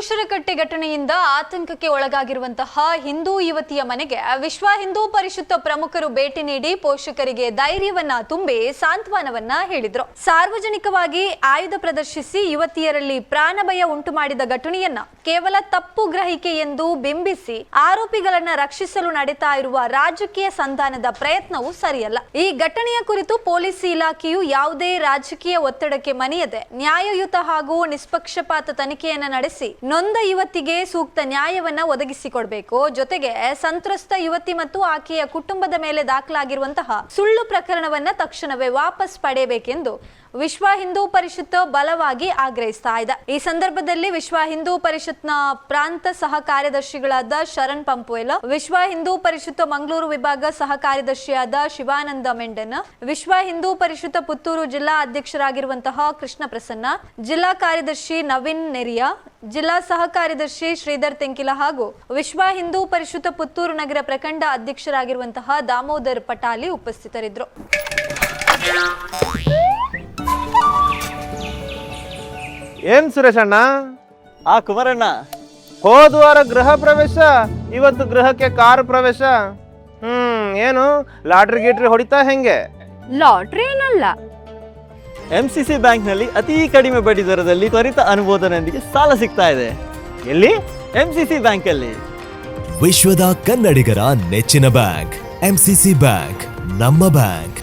ಶೂಷರಕಟ್ಟೆ ಘಟನೆಯಿಂದ ಆತಂಕಕ್ಕೆ ಒಳಗಾಗಿರುವಂತಹ ಹಿಂದೂ ಯುವತಿಯ ಮನೆಗೆ ವಿಶ್ವ ಹಿಂದೂ ಪರಿಷತ್ ಪ್ರಮುಖರು ಭೇಟಿ ನೀಡಿ ಪೋಷಕರಿಗೆ ಧೈರ್ಯವನ್ನ ತುಂಬಿ ಸಾಂತ್ವನವನ್ನ ಹೇಳಿದ್ರು. ಸಾರ್ವಜನಿಕವಾಗಿ ಆಯುಧ ಪ್ರದರ್ಶಿಸಿ ಯುವತಿಯರಲ್ಲಿ ಪ್ರಾಣಭಯ ಉಂಟು ಮಾಡಿದ ಘಟನೆಯನ್ನ ಕೇವಲ ತಪ್ಪು ಗ್ರಹಿಕೆ ಎಂದು ಬಿಂಬಿಸಿ ಆರೋಪಿಗಳನ್ನ ರಕ್ಷಿಸಲು ನಡೆತಾ ಇರುವ ರಾಜಕೀಯ ಸಂಧಾನದ ಪ್ರಯತ್ನವು ಸರಿಯಲ್ಲ. ಈ ಘಟನೆಯ ಕುರಿತು ಪೊಲೀಸ್ ಇಲಾಖೆಯು ಯಾವುದೇ ರಾಜಕೀಯ ಒತ್ತಡಕ್ಕೆ ಮಣಿಯದೆ ನ್ಯಾಯಯುತ ಹಾಗೂ ನಿಷ್ಪಕ್ಷಪಾತ ತನಿಖೆಯನ್ನ ನಡೆಸಿ ನೊಂದ ಯುವತಿಗೆ ಸೂಕ್ತ ನ್ಯಾಯವನ್ನ ಒದಗಿಸಿಕೊಡಬೇಕು. ಜೊತೆಗೆ ಸಂತ್ರಸ್ತ ಯುವತಿ ಮತ್ತು ಆಕೆಯ ಕುಟುಂಬದ ಮೇಲೆ ದಾಖಲಾಗಿರುವಂತಹ ಸುಳ್ಳು ಪ್ರಕರಣವನ್ನ ತಕ್ಷಣವೇ ವಾಪಸ್ ಪಡೆಯಬೇಕೆಂದು ವಿಶ್ವ ಹಿಂದೂ ಪರಿಷತ್ ಬಲವಾಗಿ ಆಗ್ರಹಿಸ್ತಾ ಇದೆ. ಈ ಸಂದರ್ಭದಲ್ಲಿ ವಿಶ್ವ ಹಿಂದೂ ಪರಿಷತ್ನ ಪ್ರಾಂತ ಸಹ ಕಾರ್ಯದರ್ಶಿಗಳಾದ ಶರಣ್ ಪಂಪುವೆಲ, ವಿಶ್ವ ಹಿಂದೂ ಪರಿಷತ್ ಮಂಗಳೂರು ವಿಭಾಗ ಸಹ ಕಾರ್ಯದರ್ಶಿಯಾದ ಶಿವಾನಂದ ಮೆಂಡನ್, ವಿಶ್ವ ಹಿಂದೂ ಪರಿಷತ್ ಪುತ್ತೂರು ಜಿಲ್ಲಾ ಅಧ್ಯಕ್ಷರಾಗಿರುವಂತಹ ಕೃಷ್ಣ ಪ್ರಸನ್ನ, ಜಿಲ್ಲಾ ಕಾರ್ಯದರ್ಶಿ ನವೀನ್ ನೆರಿಯಾ, ಜಿಲ್ಲಾ ಸಹ ಕಾರ್ಯದರ್ಶಿ ಶ್ರೀಧರ್ ತೆಂಕಿಲ ಹಾಗೂ ವಿಶ್ವ ಹಿಂದೂ ಪರಿಷತ್ ಪುತ್ತೂರು ನಗರ ಪ್ರಖಂಡ ಅಧ್ಯಕ್ಷರಾಗಿರುವಂತಹ ದಾಮೋದರ್ ಪಟಾಲಿ ಉಪಸ್ಥಿತರಿದ್ದರು. ಏನ್ ಸುರೇಶ್ ಅಣ್ಣ? ಕುಮಾರಣ್ಣ, ಹೋದ್ವಾರ ಗೃಹ ಪ್ರವೇಶ, ಇವತ್ತು ಗೃಹಕ್ಕೆ ಕಾರ್ ಪ್ರವೇಶ. ಏನು ಲಾಟ್ರಿ ಗೀಟ್ರಿ ಹೊಡಿತಾ ಹೆಂಗೆ? ಲಾಟ್ರಿ ಏನಲ್ಲ, MCC ಬ್ಯಾಂಕ್ನಲ್ಲಿ ಅತಿ ಕಡಿಮೆ ಬಡ್ಡಿ ದರದಲ್ಲಿ ತ್ವರಿತ ಅನುಮೋದನೆಯೊಂದಿಗೆ ಸಾಲ ಸಿಗ್ತಾ ಇದೆ. ಎಲ್ಲಿ? MCC ಬ್ಯಾಂಕಲ್ಲಿ. ವಿಶ್ವದ ಕನ್ನಡಿಗರ ನೆಚ್ಚಿನ ಬ್ಯಾಂಕ್ MCC ಬ್ಯಾಂಕ್, ನಮ್ಮ ಬ್ಯಾಂಕ್.